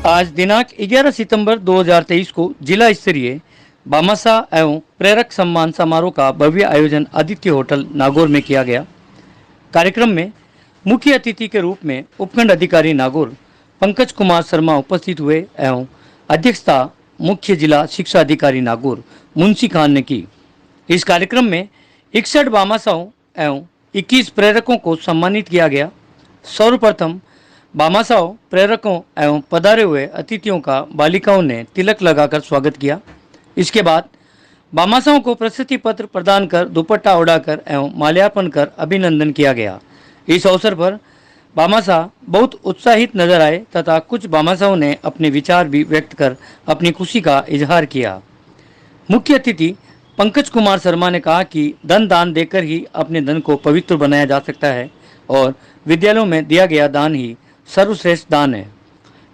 आज दिनांक 11 सितंबर 2023 को जिला स्तरीय भामाशाह एवं प्रेरक सम्मान समारोह का भव्य आयोजन आदित्य होटल नागौर में किया गया। कार्यक्रम में मुख्य अतिथि के रूप में उपखंड अधिकारी नागौर पंकज कुमार शर्मा उपस्थित हुए एवं अध्यक्षता मुख्य जिला शिक्षा अधिकारी नागौर मुंशी खान ने की। इस कार्यक्रम में 61 भामाशाहों एवं 21 प्रेरकों को सम्मानित किया गया। सर्वप्रथम भामाशाहों, प्रेरकों एवं पधारे हुए अतिथियों का बालिकाओं ने तिलक लगाकर स्वागत किया। इसके बाद भामाशाहों को प्रशस्ति पत्र प्रदान कर दुपट्टा ओढ़ाकर एवं माल्यार्पण कर अभिनंदन किया गया। इस अवसर पर भामाशाह बहुत उत्साहित नजर आए तथा कुछ भामाशाहों ने अपने विचार भी व्यक्त कर अपनी खुशी का इजहार किया। मुख्य अतिथि पंकज कुमार शर्मा ने कहा कि धन दान देकर ही अपने धन को पवित्र बनाया जा सकता है और विद्यालयों में दिया गया दान ही सर्वश्रेष्ठ दान है।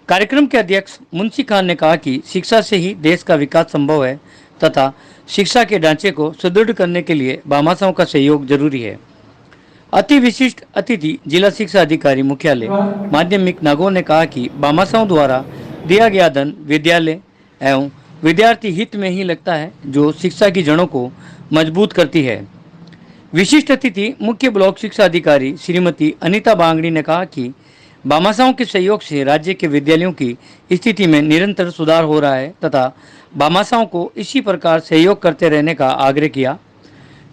कार्यक्रम के अध्यक्ष मुंशी खान ने कहा कि शिक्षा से ही देश का विकास संभव है तथा शिक्षा के ढांचे को सुदृढ़ करने के लिए भामाशाहों का सहयोग जरूरी है। अति विशिष्ट अतिथि जिला शिक्षा अधिकारी मुख्यालय माध्यमिक नागौर ने कहा कि भामाशाहों द्वारा दिया गया धन विद्यालय एवं विद्यार्थी हित में ही लगता है, जो शिक्षा की जड़ों को मजबूत करती है। विशिष्ट अतिथि मुख्य ब्लॉक शिक्षा अधिकारी श्रीमती अनीता बांगड़ी ने कहा कि भामाशाहों के सहयोग से राज्य के विद्यालयों की स्थिति में निरंतर सुधार हो रहा है तथा भामाशाहों को इसी प्रकार सहयोग करते रहने का आग्रह किया।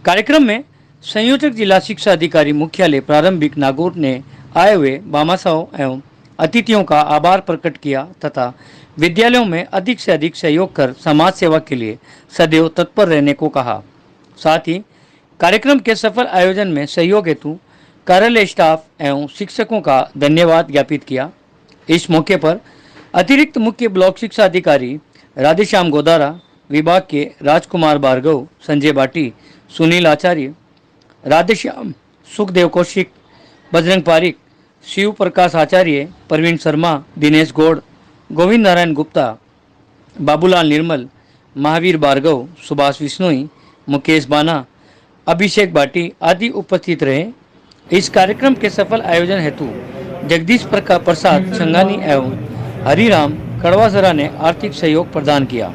कार्यक्रम में संयोजक जिला शिक्षा अधिकारी मुख्यालय प्रारंभिक नागौर ने आए हुए भामाशाहों एवं अतिथियों का आभार प्रकट किया तथा विद्यालयों में अधिक से अधिक सहयोग कर समाज सेवा के लिए सदैव तत्पर रहने को कहा। साथ ही कार्यक्रम के सफल आयोजन में सहयोग हेतु कार्यालय स्टाफ एवं शिक्षकों का धन्यवाद ज्ञापित किया। इस मौके पर अतिरिक्त मुख्य ब्लॉक शिक्षा अधिकारी राधेश्याम गोदारा, विभाग के राजकुमार भार्गव, संजय बाटी, सुनील आचार्य, राधेश्याम, सुखदेव कौशिक, बजरंग पारिक, शिव प्रकाश आचार्य, प्रवीण शर्मा, दिनेश गौड़, गोविंद नारायण गुप्ता, बाबूलाल निर्मल, महावीर भार्गव, सुभाष विश्नोई, मुकेश बाना, अभिषेक भाटी आदि उपस्थित रहे। इस कार्यक्रम के सफल आयोजन हेतु जगदीश प्रसाद संगानी एवं हरिराम कड़वासरा ने आर्थिक सहयोग प्रदान किया।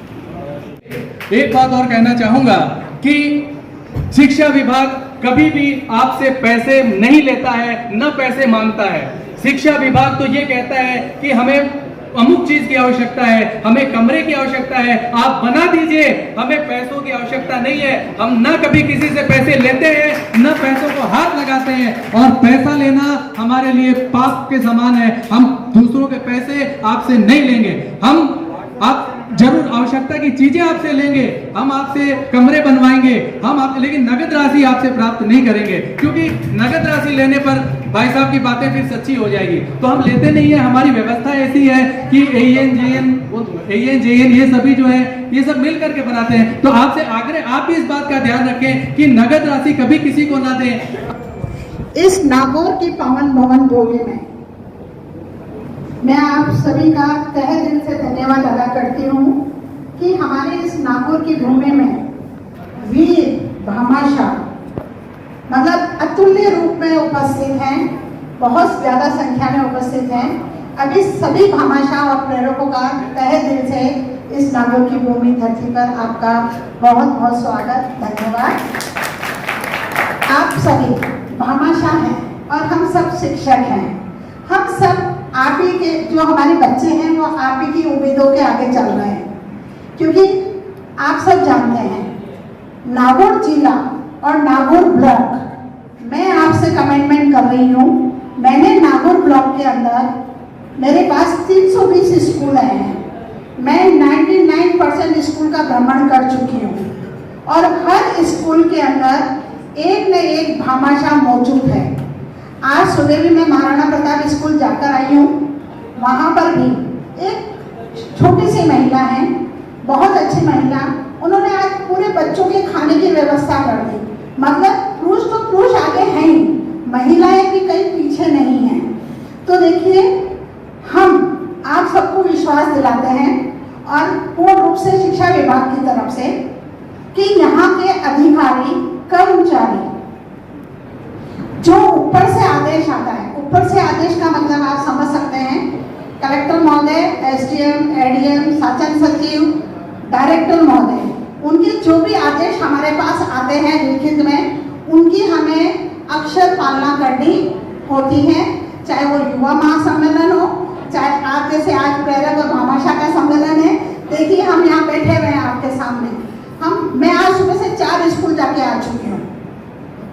एक बात और कहना चाहूंगा कि शिक्षा विभाग कभी भी आपसे पैसे नहीं लेता है, न पैसे मांगता है। शिक्षा विभाग तो ये कहता है कि हमें अमुक चीज की आवश्यकता है, हमें कमरे की आवश्यकता है, आप बना दीजिए, हमें पैसों की आवश्यकता नहीं है। हम न कभी किसी से पैसे लेते हैं, न पैसों को हाथ लगाते हैं, और पैसा लेना हमारे लिए पाप के समान है। हम दूसरों के पैसे आपसे नहीं लेंगे। हम आप जरूर आवश्यकता की चीजें आपसे लेंगे, हम आपसे कमरे बनवाएंगे, हम आप, लेकिन नगद राशि आपसे प्राप्त नहीं करेंगे, क्योंकि नगद राशि लेने पर भाई साहब की बातें फिर सच्ची हो जाएगी। तो हम लेते नहीं है। हमारी व्यवस्था ऐसी है कि AN, ये सभी जो है ये सब मिल करके बनाते हैं। तो आपसे आग्रह, आप भी इस बात का ध्यान रखें कि नगद राशि कभी किसी को ना दें। इस नागौर की पावन भवन भूमि में मैं आप सभी का तहे दिल से धन्यवाद अदा करती हूँ कि हमारे इस नागौर की भूमि में वीर भामाशाह मतलब अतुल्य रूप में उपस्थित हैं, बहुत ज्यादा संख्या में उपस्थित हैं। अभी सभी भामाशाह और प्रेरकों का तहे दिल से इस नागौर की भूमि धरती पर आपका बहुत बहुत स्वागत, धन्यवाद। आप सभी भामाशाह हैं और हम सब शिक्षक हैं। हम सब आप ही के, जो हमारे बच्चे हैं वो आप ही की उम्मीदों के आगे चल रहे हैं, क्योंकि आप सब जानते हैं नागौर जिला और नागौर ब्लॉक, मैं आपसे कमिटमेंट कर रही हूँ। मैंने नागौर ब्लॉक के अंदर मेरे पास 320 स्कूल हैं। मैं 99% स्कूल का भ्रमण कर चुकी हूँ और हर स्कूल के अंदर एक न एक भामाशाह मौजूद है। आज सुबह भी मैं महाराणा प्रताप स्कूल जाकर आई हूँ, वहाँ पर भी एक छोटी सी महिला है, बहुत अच्छी महिला, उन्होंने आज पूरे बच्चों के खाने की व्यवस्था कर दी। मतलब पुरुष तो पुरुष आगे हैं ही, महिलाएं भी कहीं पीछे नहीं हैं। तो देखिए, हम आप सबको विश्वास दिलाते हैं और पूर्ण रूप से शिक्षा विभाग की तरफ से कि यहाँ के अधिकारी कर्मचारी जो ऊपर से आदेश आता है, ऊपर से आदेश का मतलब आप समझ सकते हैं, कलेक्टर महोदय, एसडीएम, एडीएम, शासन सचिव, डायरेक्टर महोदय, उनके जो भी आदेश हमारे पास आते हैं लिखित में, उनकी हमें अक्षर पालना करनी होती है। चाहे वो युवा महासम्मेलन हो, चाहे आज जैसे आज प्रेरक और भामाशाह का सम्मेलन है। देखिए हम यहाँ बैठे हुए हैं आपके सामने। मैं आज सुबह से 4 स्कूल जाके आ चुकी हूँ।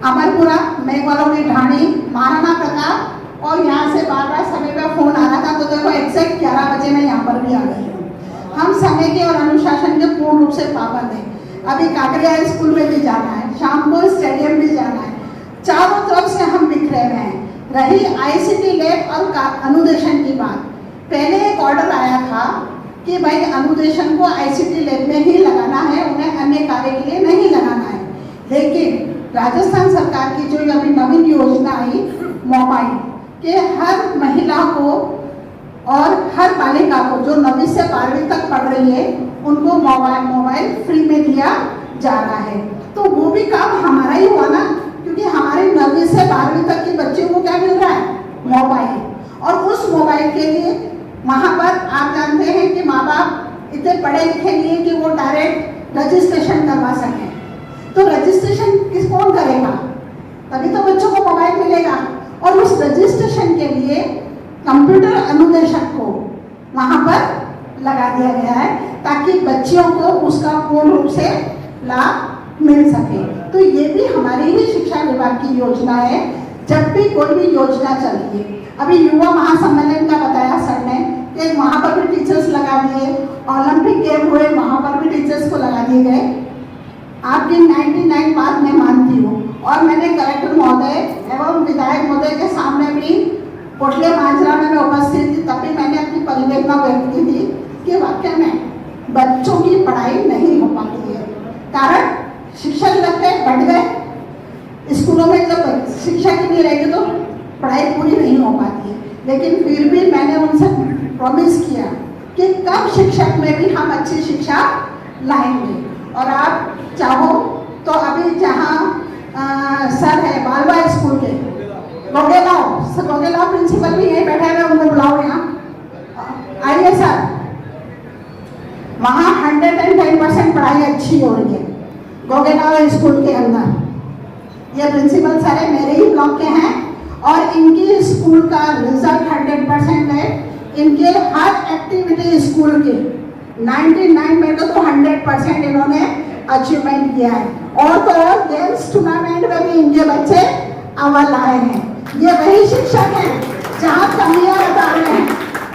अमरपुरा, मेघवालों ढाणी, महाराणा प्रताप, और यहाँ से बार समय पर फोन आ रहा था तो देखो एग्जैक्ट 11 बजे मैं यहाँ पर भी आ गई हूँ। हम समय के और अनुशासन के पूर्ण रूप से पाबंद हैं। अभी काकरिया स्कूल में भी जाना है, शाम को स्टेडियम भी जाना है। चारों तरफ से हम बिखरे हुए हैं। रही आईसीटी लैब और अनुदेशन की बात, पहले एक ऑर्डर आया था कि भाई अनुदेशन को आईसीटी लैब में ही लगाना है, उन्हें अन्य कार्य के लिए नहीं लगाना है। लेकिन राजस्थान सरकार की जो अभी नवीन योजना आई मोबाइल के, हर महिला को और हर बालिका को जो 9वीं से 12वीं तक पढ़ रही है उनको मोबाइल फ्री में दिया जा रहा है। तो वो भी काम हमारा ही हुआ ना, क्योंकि हमारे 9वीं से 12वीं तक के बच्चों को क्या मिल रहा है? मोबाइल। और उस मोबाइल के लिए वहाँ पर आप जानते हैं कि माँ बाप इतने पढ़े लिखे नहीं है कि वो डायरेक्ट रजिस्ट्रेशन करवा सकें। तो रजिस्ट्रेशन कौन करेगा? तभी तो बच्चों को मोबाइल मिलेगा। और उस रजिस्ट्रेशन के लिए कंप्यूटर अनुदेशक को वहाँ पर लगा दिया गया है ताकि बच्चियों को उसका पूर्ण रूप से लाभ मिल सके। तो ये भी हमारी ही शिक्षा विभाग की योजना है। जब भी कोई भी योजना चलती है, अभी युवा महासम्मेलन का बताया सर ने कि वहाँ पर भी टीचर्स लगा दिए, ओलंपिक गेम हुए वहाँ पर भी टीचर्स को लगा दिए गए। आपकी 99 बात मैं मानती हूँ, और मैंने कलेक्टर महोदय एवं विधायक महोदय के सामने भी कोटले माजरा में मैं उपस्थित थी, तब भी मैंने अपनी परिवेदना व्यक्त की थी कि वाकई में बच्चों की पढ़ाई नहीं हो पाती है। कारण शिक्षक लगते बढ़ गए, स्कूलों में जब शिक्षक ही नहीं रहेगी तो पढ़ाई पूरी नहीं हो पाती है। लेकिन फिर भी मैंने उनसे प्रॉमिस किया कि कब शिक्षक में भी हम अच्छी शिक्षा लाएंगे। और आप चाहो तो अभी जहाँ सर है बालवा स्कूल के गोगेलाओ प्रिंसिपल भी यहीं बैठे हुए, उनको बुलाओ यहाँ आइए सर। वहाँ 110% पढ़ाई अच्छी हो रही है गोगेलाओ स्कूल के अंदर। ये प्रिंसिपल सर है, मेरे ही ब्लॉक के हैं, और इनकी स्कूल का रिजल्ट 100% है। इनके हर एक्टिविटी स्कूल की 99 में तो 100% इन्होंने अचीवमेंट किया है। और तो और गेम्स टूर्नामेंट में भी इनके बच्चे अव्वल आए हैं। ये वही शिक्षक हैं जहाँ कमियाँ बता रहे हैं,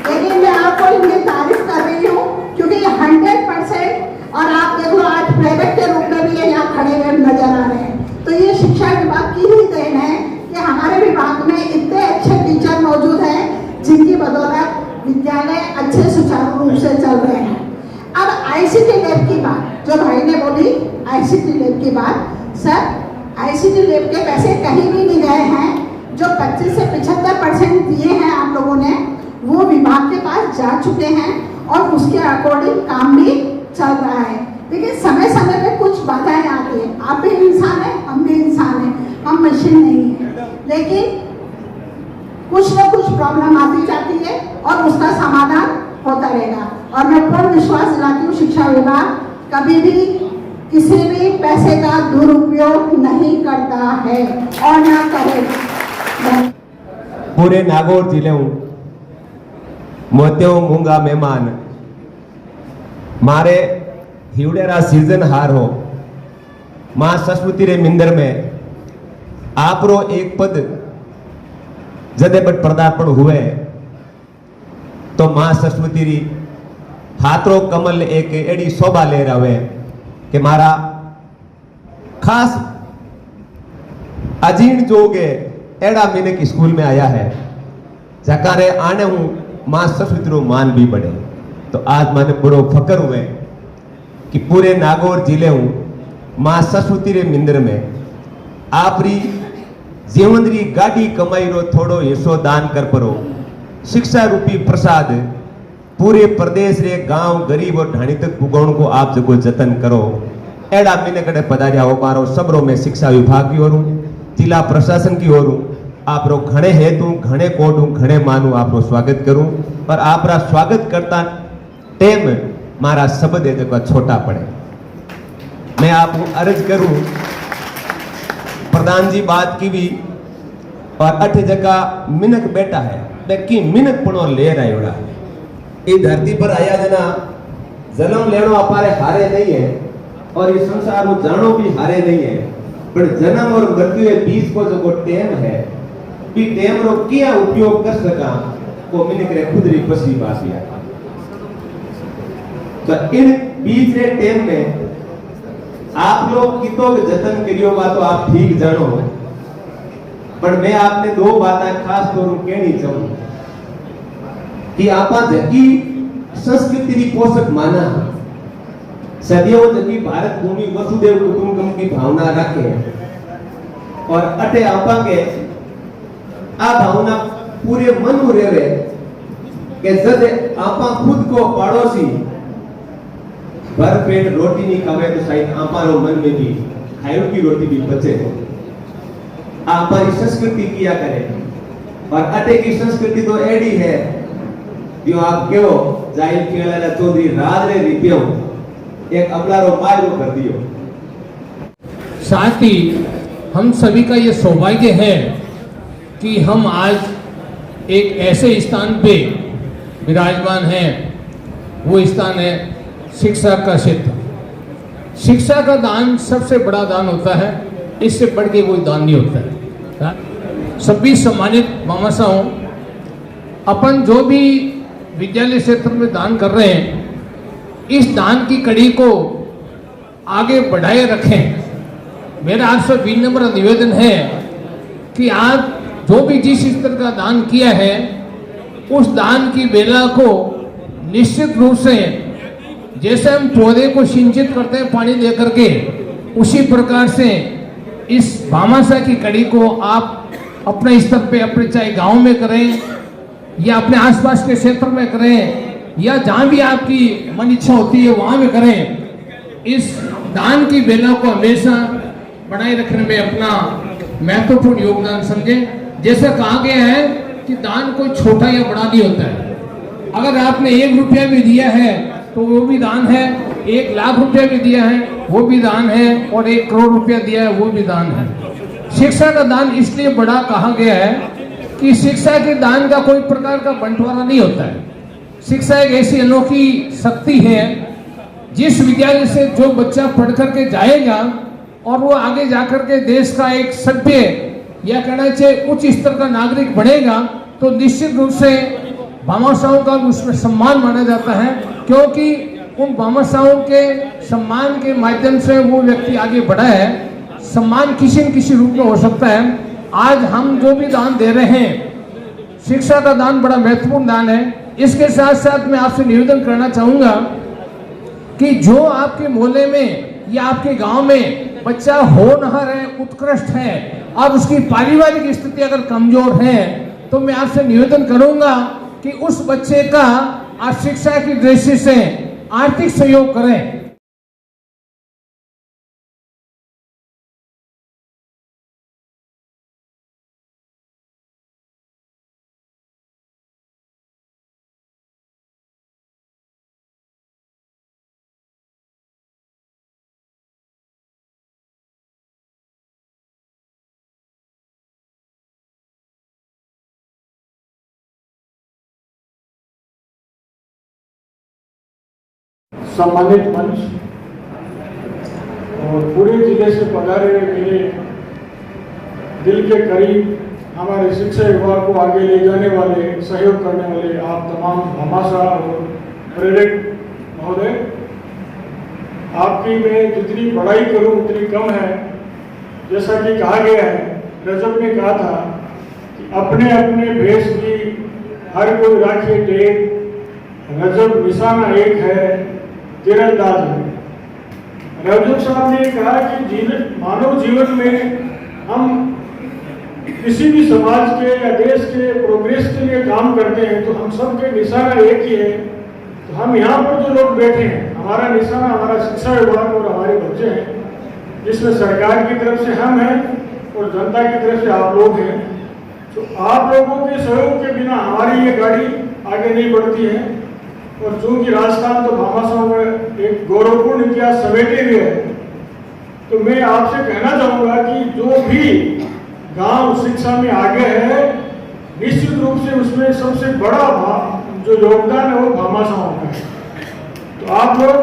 लेकिन मैं आपको इनकी तारीफ कर रही हूँ क्योंकि ये 100%। और आप देख लो आज प्रेरक के रूप में भी ये यहाँ खड़े हुए नजर आ रहे हैं। तो ये शिक्षा विभाग की ही देन है कि हमारे विभाग में इतने अच्छे टीचर मौजूद हैं जिनकी बदौलत विद्यालय अच्छे सुचारू रूप से चल रहे हैं। अब आईसीटी लैब की बात, जो भाई ने बोली आईसीटी लैब की बात, सर आईसीटी लैब के पैसे कहीं भी नहीं गए हैं। जो 25 से 75% दिए हैं आप लोगों ने, वो विभाग के पास जा चुके हैं और उसके अकॉर्डिंग काम भी चल रहा है। लेकिन समय समय पे कुछ बाधाएं आती है। आप भी इंसान हैं, हम भी इंसान हैं, हम मशीन नहीं है। लेकिन कुछ न कुछ प्रॉब्लम आती जाती है और उसका समाधान होता रहेगा। और मैं पूर्ण विश्वास दिलाती हूँ शिक्षा विभाग कभी भी किसी भी पैसे का दुरुपयोग नहीं करता है और ना करेगा। पूरे नागौर जिले मोत्यो मूंगा मेहमान मारे हिवड़ेरा सीजन हार हो मां सरस्वती रे मिंदर में आपरो एक पद जदे पर पदार्पण हुए तो मां सरस्वती री हाथरो कमल एक एडी शोभा ले रहे कि मारा खास अजीर्ण जोगे एड़ा मिनक स्कूल में आया है जकारे आने हूं मां सरस्वती रो मान भी बढ़े। तो आज मैंने बड़ो फकर हुए कि पूरे नागौर जिले हूं मां सरस्वती रे मिंदर में आपरी जीवन री गाड़ी कमाई रो थोड़ो हिस्सो दान कर परो शिक्षा रूपी प्रसाद पूरे प्रदेश रे गांव गरीब और ढाणी तक पुगाउण को आप जगो जतन करो। एड़ा मिने कड़े पधारिया हो मारो सबरो में शिक्षा विभाग की ओर जिला प्रशासन की ओर आप रो घणे हेतु घणे कोटू घणे मानू आप रो स्वागत करूं पर आप रा स्वागत करता टेम मारा शब्द है जो छोटा पड़े। मैं आपको अर्ज करूं प्रधान जी बात की भी और अठ जगह मिनक बैठा है बेकी मिनक पणो ले रहा ये धरती पर आया जना जन्म लेनो अपारे हारे नहीं है और इस संसार में जानो भी हारे नहीं है पर जन्म और मृत्यु के बीच को जो टेम है भी टेम रो क्या उपयोग कर सका वो मिनक रे खुद री पसी बासिया तो इन बीच रे टेम में आप लोग कितो जतन करियो बा तो आप ठीक जानो पर मैं आपने दो बातें खास तौर पर कहनी चाहूं कि आपा जगी संस्कृति की पोषक माना सदियों जगी भारत भूमि वसुदेव कुटुंबकम की भावना रखे और अटे आपा के आ भावना पूरे मन में रहे कि जब आपा खुद को पड़ोसी भर पेट रोटी नहीं खावे तो शायद आपा रो मन में भी खायो की रोटी भी बचे आप हमारी संस्कृति किया करें और अटे की संस्कृति तो एडी है जो आप क्यों जाहिर केला चौधरी राज रे रिपियो एक अबलारो मायरो कर दियो। साथ ही हम सभी का ये सौभाग्य है कि हम आज एक ऐसे स्थान पे विराजमान हैं, वो स्थान है शिक्षा का क्षेत्र। शिक्षा का दान सबसे बड़ा दान होता है, इससे बढ़ के कोई दान नहीं होता है। सभी सम्मानित मामासाओं, अपन जो भी विद्यालय क्षेत्र में दान कर रहे हैं, इस दान की कड़ी को आगे बढ़ाए रखें। मेरा आपसे विनम्र निवेदन है कि आप जो भी जिस स्तर का दान किया है, उस दान की बेला को निश्चित रूप से जैसे हम पौधे को सिंचित करते हैं पानी दे करके, उसी प्रकार से इस भामाशाह की कड़ी को आप अपने स्तर पे, अपने चाहे गांव में करें या अपने आसपास के क्षेत्र में करें या जहां भी आपकी मन इच्छा होती है वहां में करें। इस दान की बेला को हमेशा बनाए रखने में अपना महत्वपूर्ण योगदान समझें। जैसा कहा गया है कि दान कोई छोटा या बड़ा नहीं होता है। अगर आपने 1 रुपया भी दिया है तो वो भी दान है, 1 लाख रुपया भी दिया है वो भी दान है, और 1 करोड़ रुपया दिया है वो भी दान है। शिक्षा का दान इसलिए बड़ा कहा गया है कि शिक्षा के दान का कोई प्रकार का बंटवारा नहीं होता है। शिक्षा एक ऐसी अनोखी शक्ति है, जिस विद्यालय से जो बच्चा पढ़ करके जाएगा और वो आगे जाकर के देश का एक सभ्य या कहना चाहिए उच्च स्तर का नागरिक बनेगा, तो निश्चित रूप से भामाशाहों का उसमें सम्मान माना जाता है, क्योंकि उन भामाशाहों के सम्मान के माध्यम से वो व्यक्ति आगे बढ़ा है। सम्मान किसी न किसी रूप में हो सकता है। आज हम जो भी दान दे रहे हैं, शिक्षा का दान बड़ा महत्वपूर्ण दान है। इसके साथ साथ मैं आपसे निवेदन करना चाहूंगा कि जो आपके मोहल्ले में या आपके गांव में बच्चा होनहार है, उत्कृष्ट है और उसकी पारिवारिक स्थिति अगर कमजोर है, तो मैं आपसे निवेदन करूंगा कि उस बच्चे का आप शिक्षा की दृष्टि से आर्थिक सहयोग करें। सम्मानित मंच और पूरे जिले से पधारे मेरे दिल के करीब हमारे शिक्षा विभाग को आगे ले जाने वाले, सहयोग करने वाले आप तमाम भामाशाह और प्रेरक महोदय, आपकी मैं जितनी बड़ाई करूं उतनी कम है। जैसा कि कहा गया है, रजब ने कहा था कि अपने अपने भेष की हर कोई राखी टेक, रजब निशाना एक है तीरंदाज है। रजब साहब ने कहा कि मानव जीवन में हम किसी भी समाज के या देश के प्रोग्रेस के लिए काम करते हैं तो हम सबके निशाना एक ही है। तो हम यहाँ पर जो लोग बैठे हैं, हमारा निशाना हमारा शिक्षा विभाग और हमारे बच्चे हैं, जिसमें सरकार की तरफ से हम हैं और जनता की तरफ से आप लोग हैं। तो आप लोगों के सहयोग के बिना हमारी ये गाड़ी आगे नहीं बढ़ती है। और चूंकि राजस्थान तो भामाशाह में एक गौरवपूर्ण इतिहास समेटे हुए है, तो मैं आपसे कहना चाहूँगा कि जो भी गांव शिक्षा में आगे है, निश्चित रूप से उसमें सबसे बड़ा जो योगदान है वो भामाशाहों का है। तो आप लोग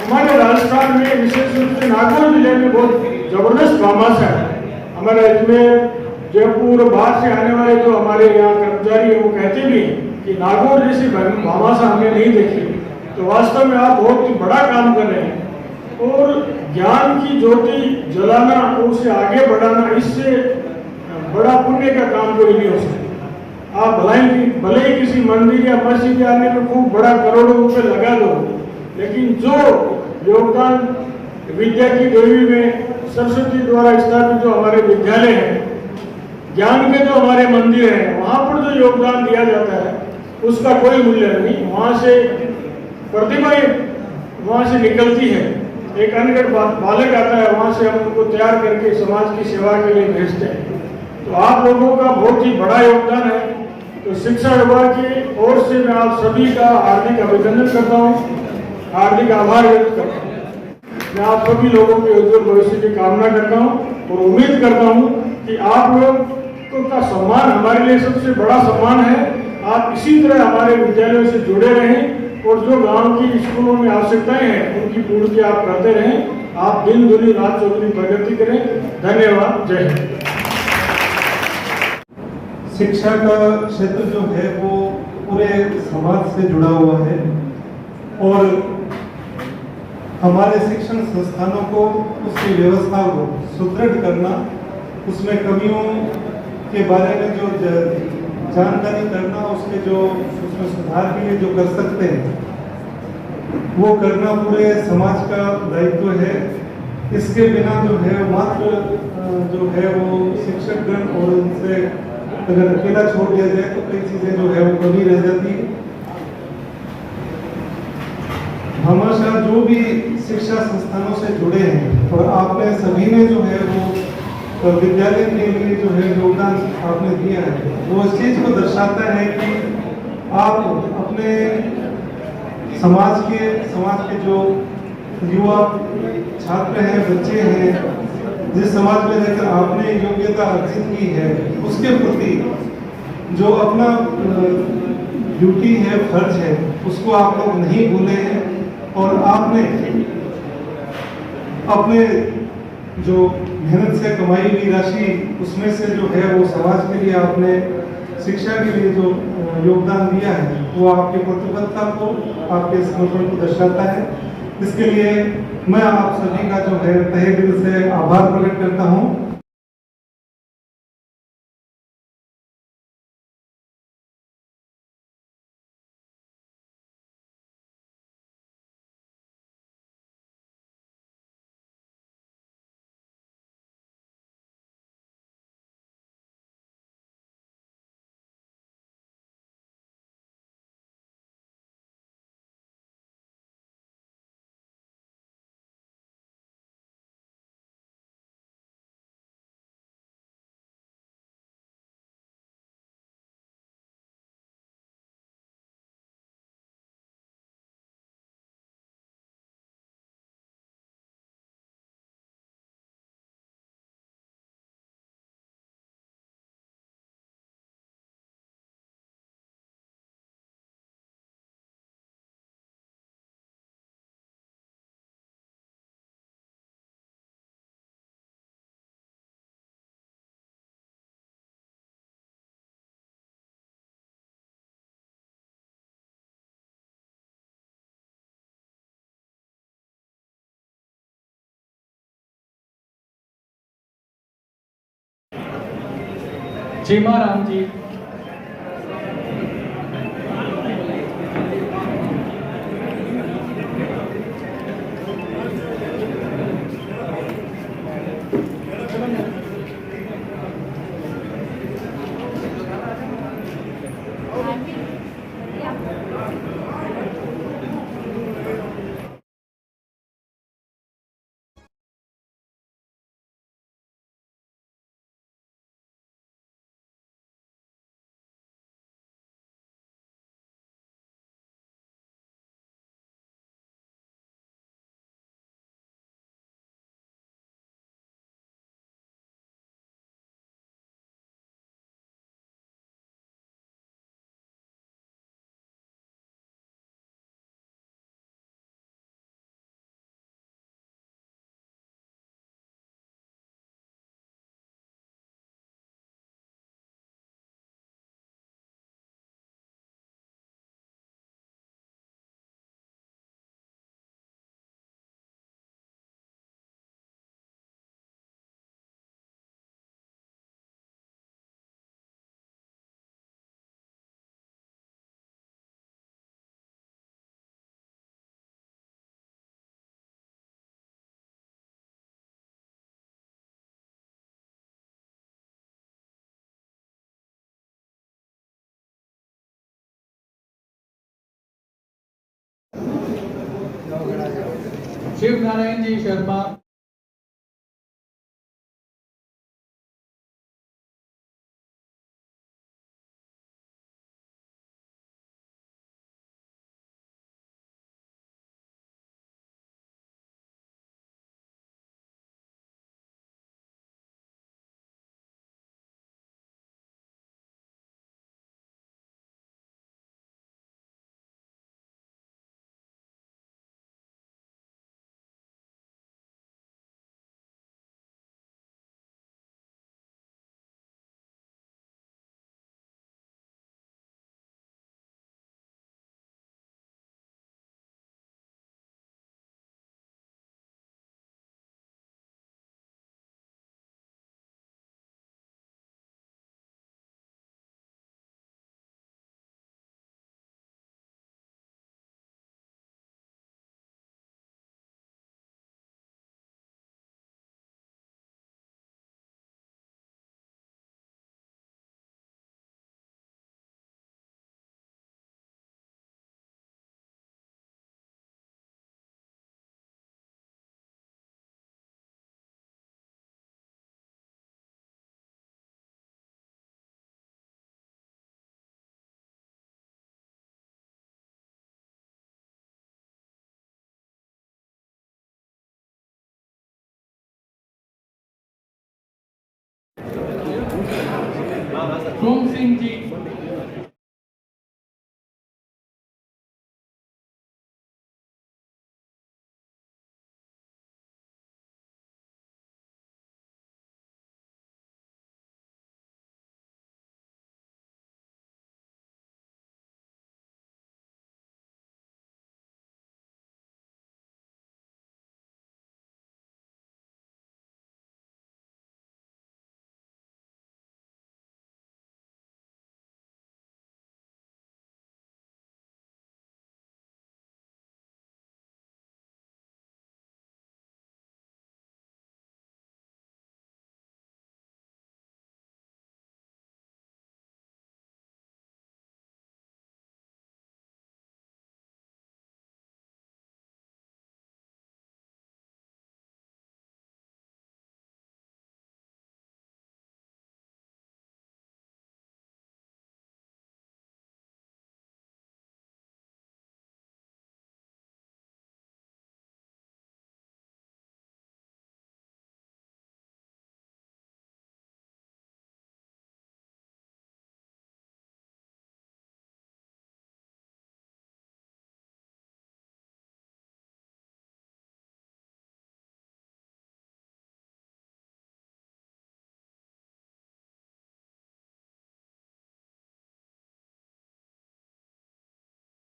हमारे राजस्थान में विशेष रूप से नागौर जिले में बहुत जबरदस्त भामाशाह है। हमारे इसमें जयपुर बाहर से आने वाले जो हमारे यहाँ कर्मचारी है वो कहते भी कि नागौर जैसी भामाशाह हमने नहीं देखी। तो वास्तव में आप बहुत ही बड़ा काम कर रहे हैं और ज्ञान की ज्योति जलाना और उसे आगे बढ़ाना, इससे बड़ा पुण्य का काम कोई नहीं हो सकता। आप भले ही किसी मंदिर या मस्जिद आने में खूब बड़ा करोड़ों रुपए लगा दो, लेकिन जो योगदान विद्या की देवी में सरस्वती द्वारा स्थापित जो हमारे विद्यालय हैं, ज्ञान के जो हमारे मंदिर हैं, वहाँ पर जो योगदान दिया जाता है उसका कोई मूल्य नहीं। वहाँ से प्रतिभाएं वहाँ से निकलती है। एक अनगढ़ बालक आता है, वहाँ से हम उनको तैयार करके समाज की सेवा के लिए भेजते हैं। तो आप लोगों का बहुत ही बड़ा योगदान है। तो शिक्षा विभाग की ओर से मैं आप सभी का हार्दिक अभिनंदन करता हूँ, हार्दिक आभार व्यक्त करता हूँ। मैं आप सभी लोगों के उज्जवल भविष्य की कामना करता हूँ और उम्मीद करता हूँ कि आप लोगों का सम्मान हमारे लिए सबसे बड़ा सम्मान है। आप इसी तरह हमारे विद्यालयों से जुड़े रहें और जो गांव की स्कूलों में आवश्यकताएं हैं उनकी पूर्ति आप करते रहें। आप दिन दुनी रात चौगुनी प्रगति करें। धन्यवाद। जय हिंद। शिक्षा का क्षेत्र जो है वो पूरे समाज से जुड़ा हुआ है और हमारे शिक्षण संस्थानों को, उसकी व्यवस्था को सुदृढ़ करना, उसमें कमियों के बारे में जो जानकारी करना, उसके जो उसमें सुधार के लिए जो कर सकते हैं वो करना पूरे समाज का दायित्व है। इसके बिना जो है मात्र जो है वो शिक्षकगण और उनसे अगर अकेला छोड़ दिया जाए तो कई चीजें जो है वो कमी रह जाती है। भामाशाह जो भी शिक्षा संस्थानों से जुड़े हैं और आपने सभी ने जो है वो विद्यालय के लिए जो है योगदान आपने दिया है, वो इस चीज को दर्शाता है कि आप अपने समाज के जो युवा छात्र हैं, बच्चे हैं, जिस समाज में रहकर आपने योग्यता अर्जित की है, उसके प्रति जो अपना ड्यूटी है, फर्ज है, उसको आप लोग नहीं भूले हैं और आपने अपने जो मेहनत से कमाई हुई राशि उसमें से जो है वो समाज के लिए आपने शिक्षा के लिए जो योगदान दिया है वो आपकी प्रतिबद्धता को, आपके समर्पण को दर्शाता है। इसके लिए मैं आप सभी का जो है तहे दिल से आभार प्रकट करता हूँ। चीमा राम जी। शिव नारायण जी शर्मा, सोम सिंह जी,